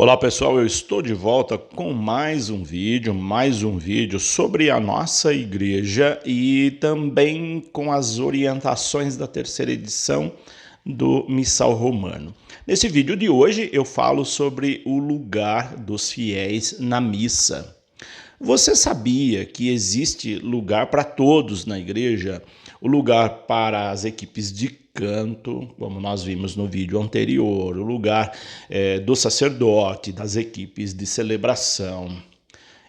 Olá pessoal, eu estou de volta com mais um vídeo sobre a nossa igreja e também com as orientações da terceira edição do Missal Romano. Nesse vídeo de hoje eu falo sobre o lugar dos fiéis na missa. Você sabia que existe lugar para todos na igreja? O lugar para as equipes de canto, como nós vimos no vídeo anterior, o lugar do sacerdote, das equipes de celebração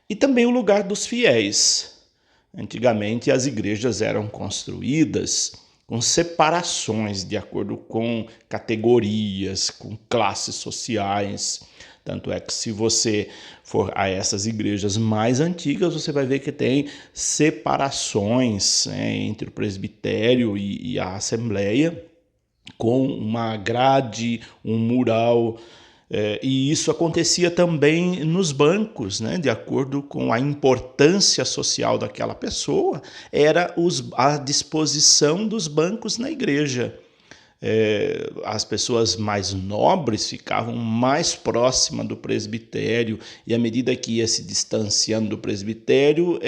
e também o lugar dos fiéis. Antigamente as igrejas eram construídas com separações de acordo com categorias, com classes sociais. Tanto é que se você for a essas igrejas mais antigas, você vai ver que tem separações, entre o presbitério e a assembleia, com uma grade, um mural, e isso acontecia também nos bancos, de acordo com a importância social daquela pessoa, era a disposição dos bancos na igreja. As pessoas mais nobres ficavam mais próximas do presbitério e à medida que ia se distanciando do presbitério,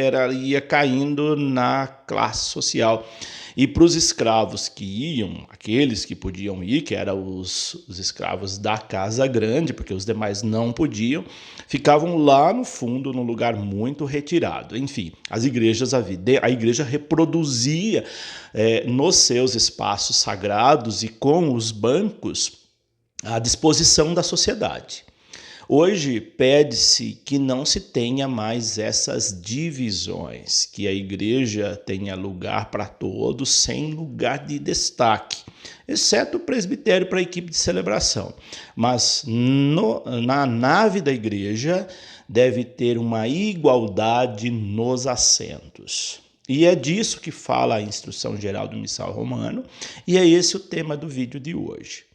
ia caindo na classe social. E para os escravos que iam, aqueles que podiam ir, que eram os escravos da casa grande, porque os demais não podiam, ficavam lá no fundo, num lugar muito retirado. Enfim, a igreja reproduzia nos seus espaços sagrados e com os bancos à disposição da sociedade. Hoje pede-se que não se tenha mais essas divisões, que a igreja tenha lugar para todos sem lugar de destaque, exceto o presbitério para a equipe de celebração. Mas na nave da igreja deve ter uma igualdade nos assentos. E é disso que fala a instrução geral do Missal Romano, e é esse o tema do vídeo de hoje.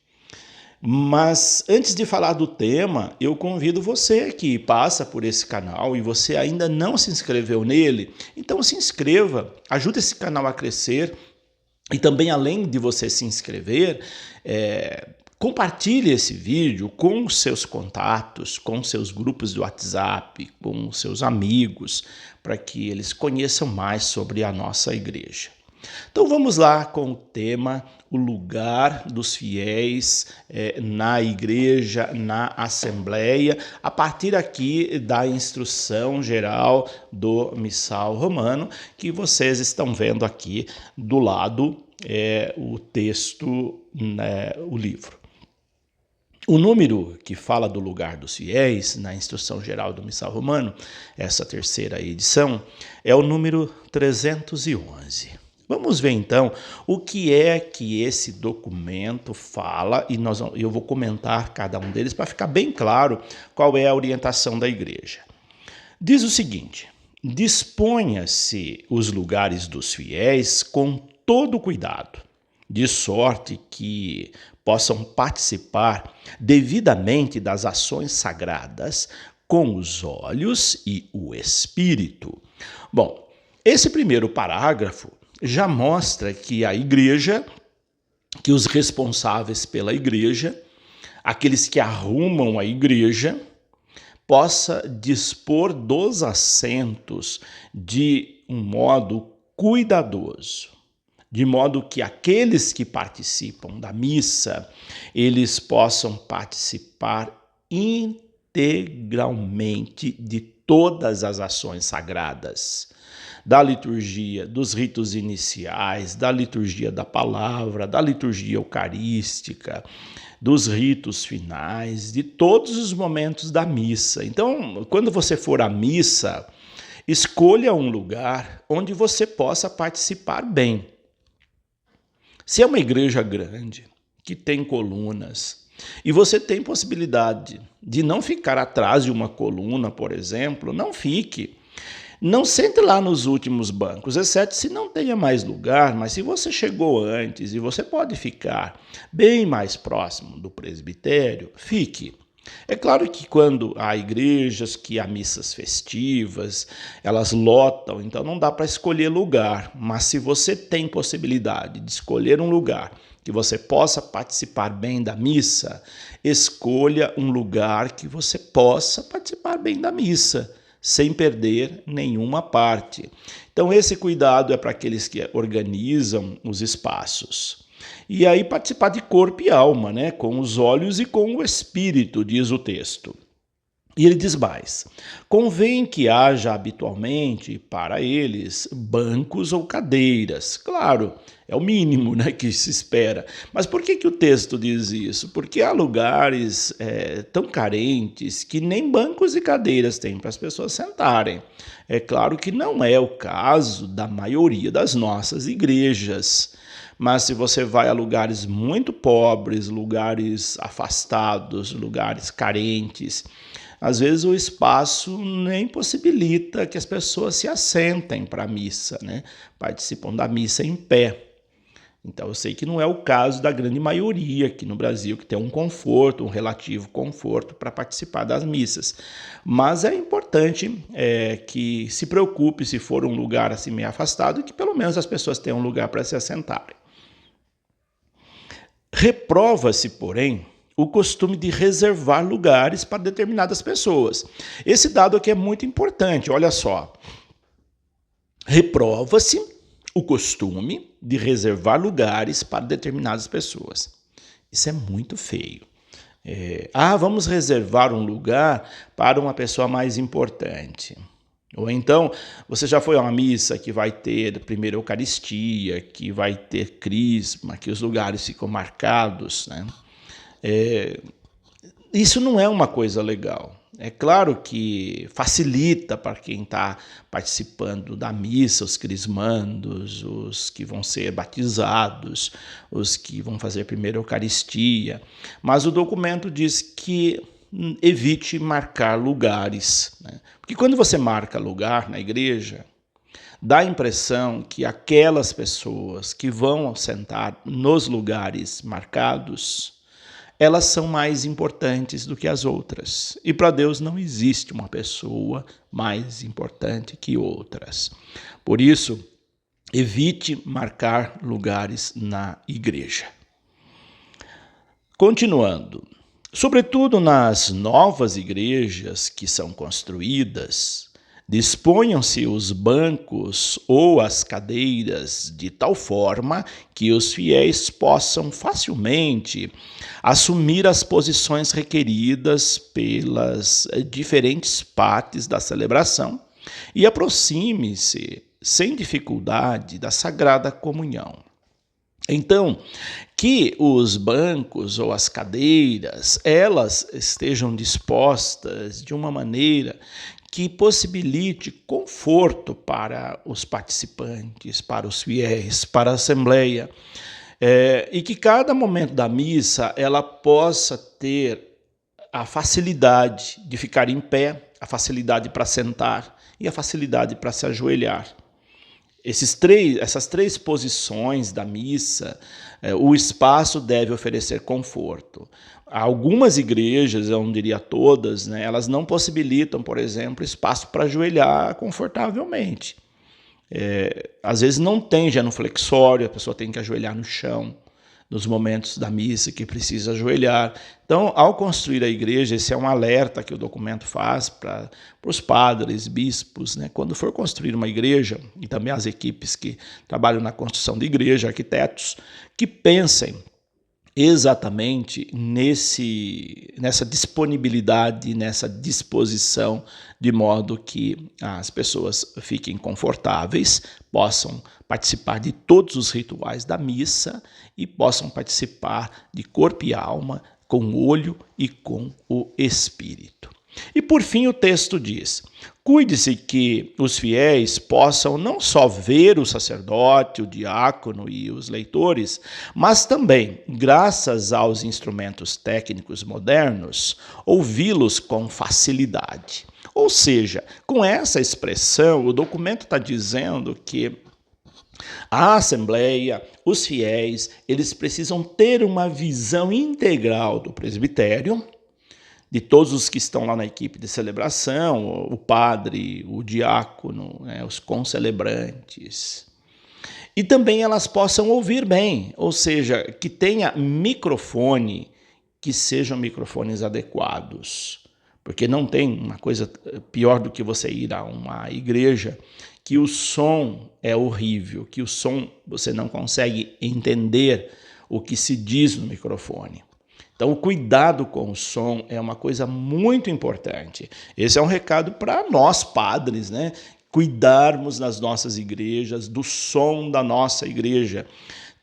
Mas antes de falar do tema, eu convido você que passa por esse canal e você ainda não se inscreveu nele, então se inscreva, ajude esse canal a crescer e também, além de você se inscrever, compartilhe esse vídeo com os seus contatos, com seus grupos de WhatsApp, com os seus amigos, para que eles conheçam mais sobre a nossa igreja. Então vamos lá com o tema, o lugar dos fiéis na igreja, na assembleia, a partir aqui da instrução geral do Missal Romano, que vocês estão vendo aqui do lado o texto, o livro. O número que fala do lugar dos fiéis na instrução geral do Missal Romano, essa terceira edição, é o número 311. Vamos ver então o que é que esse documento fala e eu vou comentar cada um deles para ficar bem claro qual é a orientação da igreja. Diz o seguinte: disponha-se os lugares dos fiéis com todo cuidado, de sorte que possam participar devidamente das ações sagradas com os olhos e o espírito. Bom, esse primeiro parágrafo já mostra que a igreja, que os responsáveis pela igreja, aqueles que arrumam a igreja, possa dispor dos assentos de um modo cuidadoso, de modo que aqueles que participam da missa, eles possam participar integralmente de todas as ações sagradas, da liturgia, dos ritos iniciais, da liturgia da palavra, da liturgia eucarística, dos ritos finais, de todos os momentos da missa. Então, quando você for à missa, escolha um lugar onde você possa participar bem. Se é uma igreja grande, que tem colunas, e você tem possibilidade de não ficar atrás de uma coluna, por exemplo, não fique. Não sente lá nos últimos bancos, exceto se não tenha mais lugar, mas se você chegou antes e você pode ficar bem mais próximo do presbitério, fique. É claro que quando há igrejas que há missas festivas, elas lotam, então não dá para escolher lugar, mas se você tem possibilidade de escolher um lugar que você possa participar bem da missa, escolha um lugar que você possa participar bem da missa, sem perder nenhuma parte. Então esse cuidado é para aqueles que organizam os espaços. E aí participar de corpo e alma, né? Com os olhos e com o espírito, diz o texto. E ele diz mais: convém que haja habitualmente para eles bancos ou cadeiras. Claro, é o mínimo, né, que se espera. Mas por que o texto diz isso? Porque há lugares tão carentes que nem bancos e cadeiras têm para as pessoas sentarem. É claro que não é o caso da maioria das nossas igrejas. Mas se você vai a lugares muito pobres, lugares afastados, lugares carentes, às vezes o espaço nem possibilita que as pessoas se assentem para a missa, né? Participam da missa em pé. Então eu sei que não é o caso da grande maioria aqui no Brasil, que tem um conforto, um relativo conforto para participar das missas. Mas é importante que se preocupe, se for um lugar assim meio afastado, que pelo menos as pessoas tenham um lugar para se assentarem. Reprova-se, porém, o costume de reservar lugares para determinadas pessoas. Esse dado aqui é muito importante, olha só. Reprova-se o costume de reservar lugares para determinadas pessoas. Isso é muito feio. Vamos reservar um lugar para uma pessoa mais importante. Ou então, você já foi a uma missa que vai ter primeira Eucaristia, que vai ter crisma, que os lugares ficam marcados, né? Isso não é uma coisa legal. É claro que facilita para quem está participando da missa, os crismandos, os que vão ser batizados, os que vão fazer a primeira Eucaristia, mas o documento diz que evite marcar lugares, né? Porque quando você marca lugar na igreja, dá a impressão que aquelas pessoas que vão sentar nos lugares marcados, elas são mais importantes do que as outras. E para Deus não existe uma pessoa mais importante que outras. Por isso, evite marcar lugares na igreja. Continuando. Sobretudo nas novas igrejas que são construídas, disponham-se os bancos ou as cadeiras de tal forma que os fiéis possam facilmente assumir as posições requeridas pelas diferentes partes da celebração e aproxime-se sem dificuldade da Sagrada Comunhão. Então, que os bancos ou as cadeiras, elas estejam dispostas de uma maneira que possibilite conforto para os participantes, para os fiéis, para a Assembleia, e que cada momento da missa ela possa ter a facilidade de ficar em pé, a facilidade para sentar e a facilidade para se ajoelhar. Essas três posições da missa, o espaço deve oferecer conforto. Algumas igrejas, eu não diria todas, né, elas não possibilitam, por exemplo, espaço para ajoelhar confortavelmente. Às vezes não tem genuflexório, a pessoa tem que ajoelhar no chão nos momentos da missa que precisa ajoelhar. Então, ao construir a igreja, esse é um alerta que o documento faz para os padres, bispos, né? Quando for construir uma igreja, e também as equipes que trabalham na construção de igreja, arquitetos, que pensem exatamente nessa disponibilidade, nessa disposição, de modo que as pessoas fiquem confortáveis, possam participar de todos os rituais da missa e possam participar de corpo e alma, com o olho e com o espírito. E por fim o texto diz: cuide-se que os fiéis possam não só ver o sacerdote, o diácono e os leitores, mas também, graças aos instrumentos técnicos modernos, ouvi-los com facilidade. Ou seja, com essa expressão, o documento está dizendo que a Assembleia, os fiéis, eles precisam ter uma visão integral do presbitério, de todos os que estão lá na equipe de celebração, o padre, o diácono, né, os concelebrantes. E também elas possam ouvir bem, ou seja, que tenha microfone, que sejam microfones adequados. Porque não tem uma coisa pior do que você ir a uma igreja que o som é horrível, que o som você não consegue entender o que se diz no microfone. Então, o cuidado com o som é uma coisa muito importante. Esse é um recado para nós, padres, né? Cuidarmos nas nossas igrejas, do som da nossa igreja.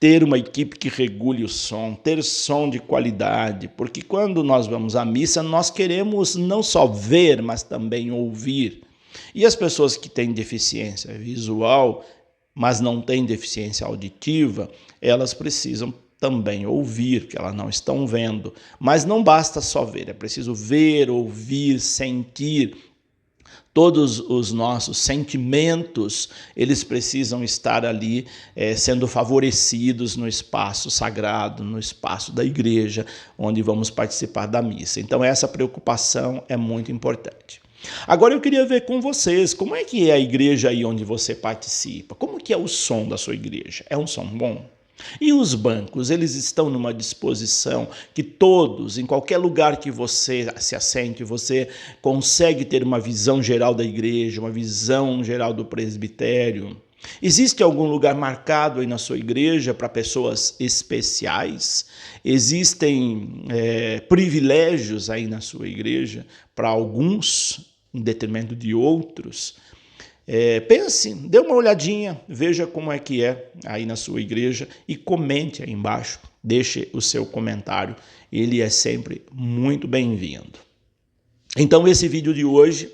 Ter uma equipe que regule o som, ter som de qualidade, porque quando nós vamos à missa, nós queremos não só ver, mas também ouvir. E as pessoas que têm deficiência visual, mas não têm deficiência auditiva, elas precisam também ouvir, que elas não estão vendo. Mas não basta só ver, é preciso ver, ouvir, sentir. Todos os nossos sentimentos, eles precisam estar ali sendo favorecidos no espaço sagrado, no espaço da igreja, onde vamos participar da missa. Então essa preocupação é muito importante. Agora eu queria ver com vocês, como é que é a igreja aí onde você participa? Como que é o som da sua igreja? É um som bom? E os bancos, eles estão numa disposição que todos, em qualquer lugar que você se assente, você consegue ter uma visão geral da igreja, uma visão geral do presbitério? Existe algum lugar marcado aí na sua igreja para pessoas especiais? Existem privilégios aí na sua igreja para alguns, em detrimento de outros? Pense, dê uma olhadinha, veja como é que é aí na sua igreja e comente aí embaixo, deixe o seu comentário, ele é sempre muito bem-vindo. Então esse vídeo de hoje,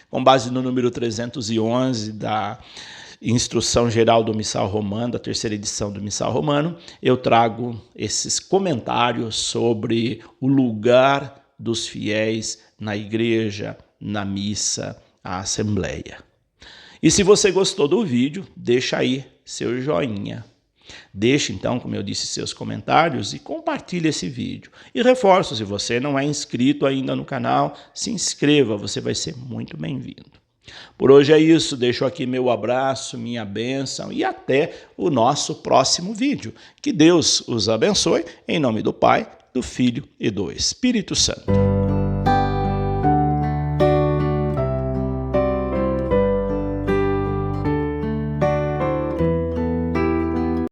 com base no número 311 da Instrução Geral do Missal Romano, da terceira edição do Missal Romano, eu trago esses comentários sobre o lugar dos fiéis na igreja, na missa, a assembleia. E se você gostou do vídeo, deixa aí seu joinha. Deixe então, como eu disse, seus comentários e compartilhe esse vídeo. E reforço, se você não é inscrito ainda no canal, se inscreva, você vai ser muito bem-vindo. Por hoje é isso, deixo aqui meu abraço, minha bênção e até o nosso próximo vídeo. Que Deus os abençoe, em nome do Pai, do Filho e do Espírito Santo.